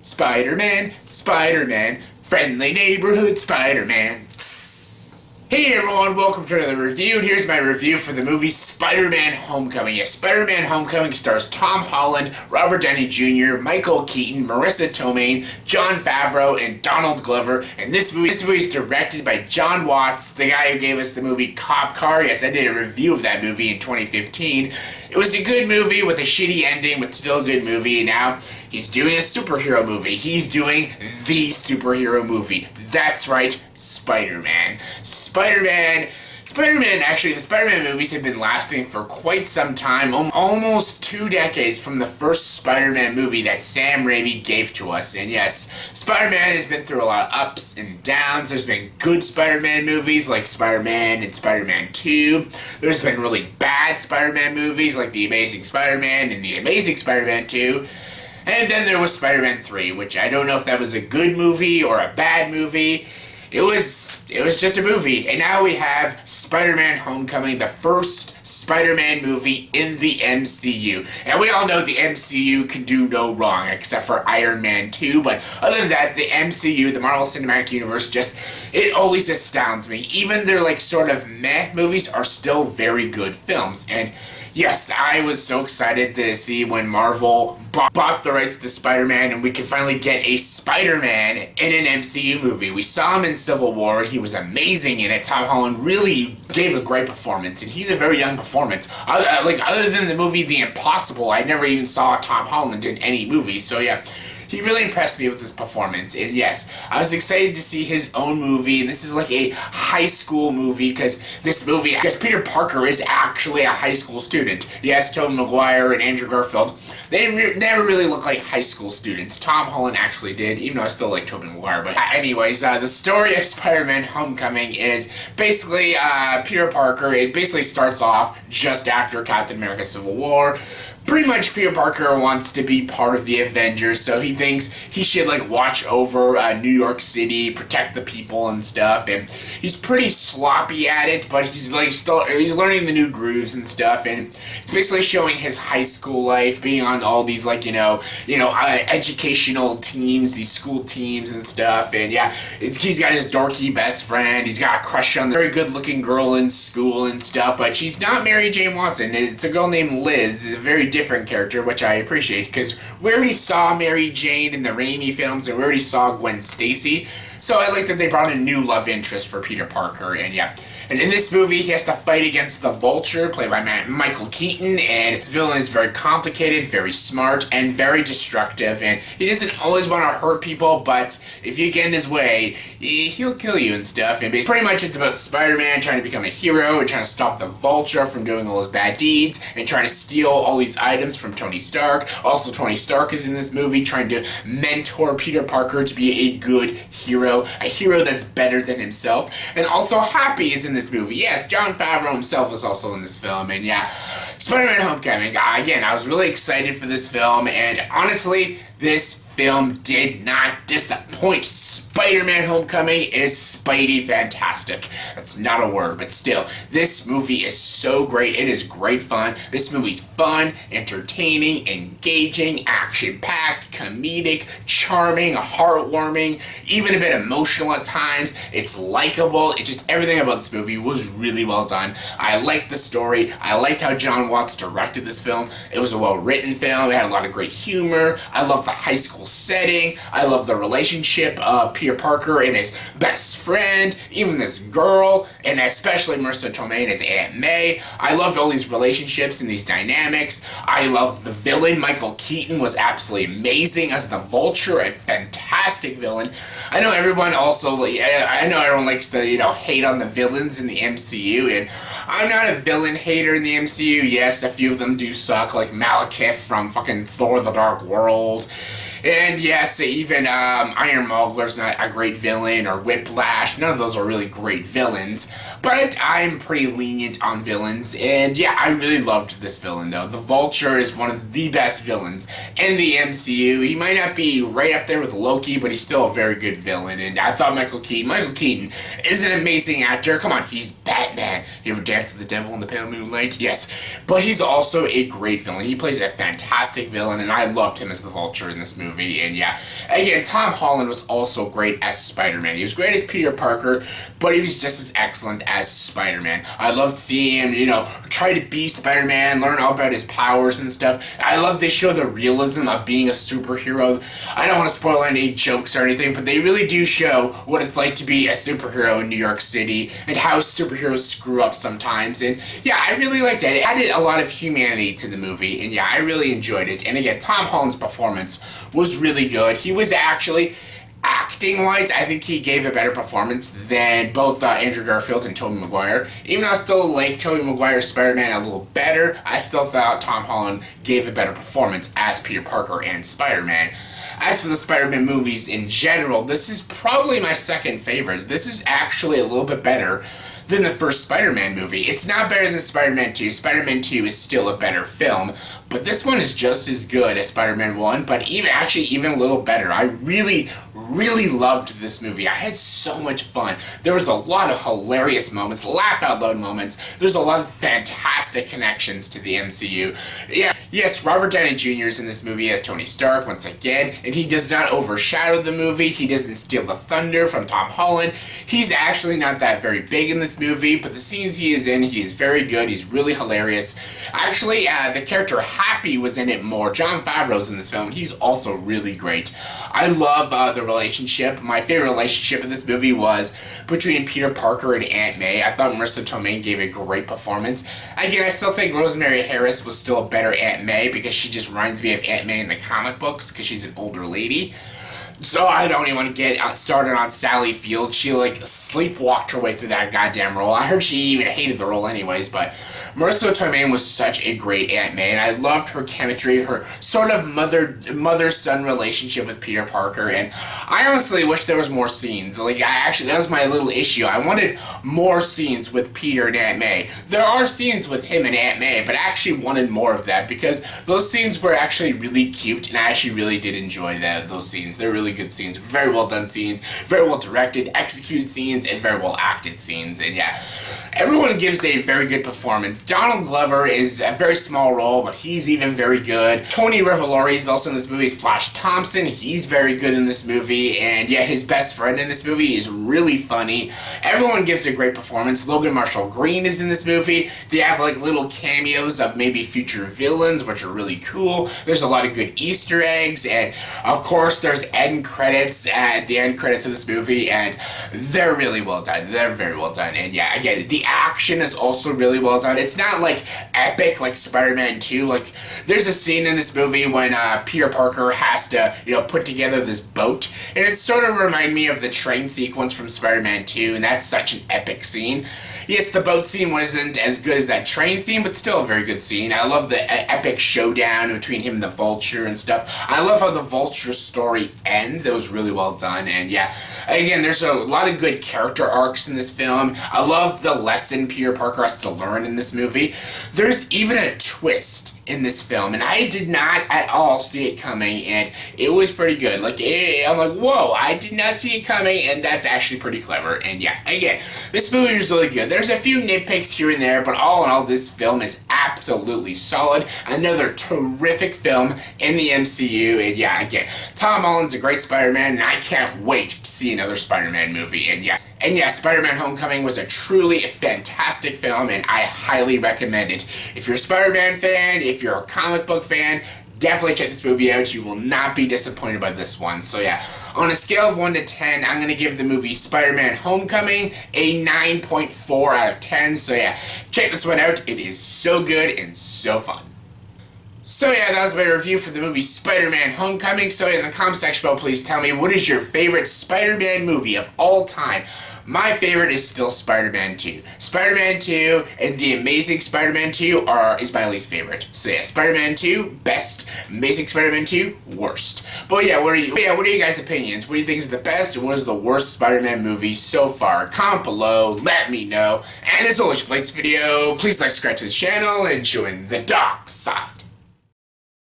Spider-Man, Spider-Man, friendly neighborhood Spider-Man. Hey everyone, welcome to another review. Here's my review for the movie Spider-Man Homecoming. Yes, Spider-Man Homecoming stars Tom Holland, Robert Downey Jr., Michael Keaton, Marisa Tomei, Jon Favreau, and Donald Glolver. And this movie is directed by Jon Watts, the guy who gave us the movie Cop Car. Yes, I did a review of that movie in 2015. It was a good movie with a shitty ending, but still a good movie. And now he's doing a superhero movie. He's doing the superhero movie. That's right, Spider-Man. Actually, the Spider-Man movies have been lasting for quite some time, almost 2 decades from the first Spider-Man movie that Sam Raimi gave to us. And yes, Spider-Man has been through a lot of ups and downs. There's been good Spider-Man movies like Spider-Man and Spider-Man 2. There's been really bad Spider-Man movies like The Amazing Spider-Man and The Amazing Spider-Man 2. And then there was Spider-Man 3, which I don't know if that was a good movie or a bad movie. It was just a movie. And now we have Spider-Man Homecoming, the first Spider-Man movie in the MCU. And we all know the MCU can do no wrong, except for Iron Man 2. But other than that, the MCU, the Marvel Cinematic Universe, it always astounds me. Even their, sort of meh movies are still very good films. And yes, I was so excited to see when Marvel bought the rights to Spider-Man and we could finally get a Spider-Man in an MCU movie. We saw him in Civil War. He was amazing in it. Tom Holland really gave a great performance, and he's a very young performance. Other than the movie The Impossible, I never even saw Tom Holland in any movie. So yeah, he really impressed me with his performance. And yes, I was excited to see his own movie. And this is like a high school movie because Peter Parker is actually a high school student. Yes, Tobey Maguire and Andrew Garfield, they never really look like high school students. Tom Holland actually did, even though I still like Tobey Maguire. But anyways, the story of Spider-Man Homecoming is basically Peter Parker. It basically starts off just after Captain America Civil War. Pretty much Peter Parker wants to be part of the Avengers, so he thinks he should watch over New York City, protect the people and stuff, and he's pretty sloppy at it, but he's he's learning the new grooves and stuff, and it's basically showing his high school life, being on all these educational teams, these school teams and stuff, and yeah, he's got his dorky best friend, he's got a crush on the very good looking girl in school and stuff, but she's not Mary Jane Watson, it's a girl named Liz, a very different character, which I appreciate, because we already saw Mary Jane in the Raimi films, and we already saw Gwen Stacy, so I like that they brought a new love interest for Peter Parker, and yeah. And in this movie, he has to fight against the Vulture, played by Michael Keaton, and his villain is very complicated, very smart, and very destructive, and he doesn't always want to hurt people, but if you get in his way, he'll kill you and stuff, and pretty much it's about Spider-Man trying to become a hero, and trying to stop the Vulture from doing all his bad deeds, and trying to steal all these items from Tony Stark. Also, Tony Stark is in this movie, trying to mentor Peter Parker to be a good hero, a hero that's better than himself, and also Happy is in this movie. Yes, Jon Favreau himself is also in this film, and yeah, Spider-Man Homecoming. Again, I was really excited for this film, and honestly, this film did not disappoint. Spider-Man Homecoming is Spidey fantastic. That's not a word, but still, this movie is so great. It is great fun. This movie's fun, entertaining, engaging, action-packed, comedic, charming, heartwarming, even a bit emotional at times. It's likable. It's just everything about this movie was really well done. I liked the story. I liked how Jon Watts directed this film. It was a well-written film. It had a lot of great humor. I love the high school setting. I love the relationship of Peter Parker and his best friend, even this girl, and especially Marisa Tomei and his Aunt May. I loved all these relationships and these dynamics. I love the villain. Michael Keaton was absolutely amazing as the Vulture, a fantastic villain. I know everyone likes to, hate on the villains in the MCU, and I'm not a villain hater in the MCU. Yes, a few of them do suck, like Malekith from fucking Thor: The Dark World. And yes, even Iron Mogler's not a great villain, or Whiplash. None of those are really great villains. But I'm pretty lenient on villains. And yeah, I really loved this villain, though. The Vulture is one of the best villains in the MCU. He might not be right up there with Loki, but he's still a very good villain. And I thought Michael Keaton is an amazing actor. Come on, he's Batman. You ever dance with the devil in the pale moonlight? Yes. But he's also a great villain. He plays a fantastic villain, and I loved him as the Vulture in this movie. movie. And yeah, again, Tom Holland was also great as Spider-Man. He was great as Peter Parker, but he was just as excellent as Spider-Man. I loved seeing him, try to be Spider-Man, learn all about his powers and stuff. I love they show the realism of being a superhero. I don't want to spoil any jokes or anything, but they really do show what it's like to be a superhero in New York City and how superheroes screw up sometimes. And yeah, I really liked it. It added a lot of humanity to the movie, and yeah, I really enjoyed it. And again, Tom Holland's performance was really good. He was actually, acting-wise, I think he gave a better performance than both Andrew Garfield and Tobey Maguire. Even though I still like Tobey Maguire's Spider-Man a little better, I still thought Tom Holland gave a better performance as Peter Parker and Spider-Man. As for the Spider-Man movies in general, this is probably my second favorite. This is actually a little bit better than the first Spider-Man movie. It's not better than Spider-Man 2. Spider-Man 2 is still a better film, but this one is just as good as Spider-Man 1, but even a little better. I really loved this movie. I had so much fun. There was a lot of hilarious moments, laugh out loud moments. There's a lot of fantastic connections to the MCU. Yeah, yes, Robert Downey Jr. is in this movie as Tony Stark once again, and he does not overshadow the movie. He doesn't steal the thunder from Tom Holland. He's actually not that very big in this movie, but the scenes he is in, he is very good. He's really hilarious. Actually, the character Happy was in it more. Jon Favreau's in this film. He's also really great. I love the relationship. My favorite relationship in this movie was between Peter Parker and Aunt May. I thought Marisa Tomei gave a great performance. Again, I still think Rosemary Harris was still a better Aunt May because she just reminds me of Aunt May in the comic books because she's an older lady. So I don't even want to get started on Sally Field. She sleepwalked her way through that goddamn role. I heard she even hated the role anyways, but Marisa Tomei was such a great Aunt May, and I loved her chemistry, her sort of mother-son relationship with Peter Parker, and I honestly wish there was more scenes. That was my little issue. I wanted more scenes with Peter and Aunt May. There are scenes with him and Aunt May, but I actually wanted more of that because those scenes were actually really cute, and I actually really did enjoy those scenes. They're really good scenes, very well done scenes, very well directed, executed scenes, and very well acted scenes, and yeah. Everyone gives a very good performance. Donald Glover is a very small role, but he's even very good. Tony Revolori is also in this movie. Flash Thompson, he's very good in this movie. And yeah, his best friend in this movie is really funny. Everyone gives a great performance. Logan Marshall Green is in this movie. They have little cameos of maybe future villains, which are really cool. There's a lot of good Easter eggs. And of course, there's end credits at the end credits of this movie. And they're really well done. They're very well done. And yeah, again, the action is also really well done. It's not epic like Spider-Man 2. There's a scene in this movie when Peter Parker has to, put together this boat, and it sort of reminded me of the train sequence from Spider-Man 2, and that's such an epic scene. Yes, the boat scene wasn't as good as that train scene, but still a very good scene. I love the epic showdown between him and the Vulture and stuff. I love how the Vulture story ends. It was really well done, and yeah, again, there's a lot of good character arcs in this film. I love the lesson Peter Parker has to learn in this movie. There's even a twist in this film, and I did not at all see it coming, and it was pretty good. I'm like, whoa, I did not see it coming, and that's actually pretty clever. And yeah, again, this movie was really good. There's a few nitpicks here and there, but all in all, this film is absolutely solid. Another terrific film in the MCU, and yeah, again, Tom Holland's a great Spider-Man, and I can't wait to see another Spider-Man movie. And yeah, Spider-Man Homecoming was a truly fantastic film, and I highly recommend it. If you're a Spider-Man fan, if you're a comic book fan, definitely check this movie out. You will not be disappointed by this one. So yeah, on a scale of 1 to 10, I'm going to give the movie Spider-Man Homecoming a 9.4 out of 10. So yeah, check this one out. It is so good and so fun. So yeah, that was my review for the movie Spider-Man Homecoming. So in the comment section below, please tell me, what is your favorite Spider-Man movie of all time? My favorite is still Spider-Man 2. Spider-Man 2 and The Amazing Spider-Man 2 is my least favorite. So yeah, Spider-Man 2, best. Amazing Spider-Man 2, worst. But yeah, what are you guys' opinions? What do you think is the best and what is the worst Spider-Man movie so far? Comment below, let me know. And as always, if you like this video, please subscribe to this channel and join the dark side.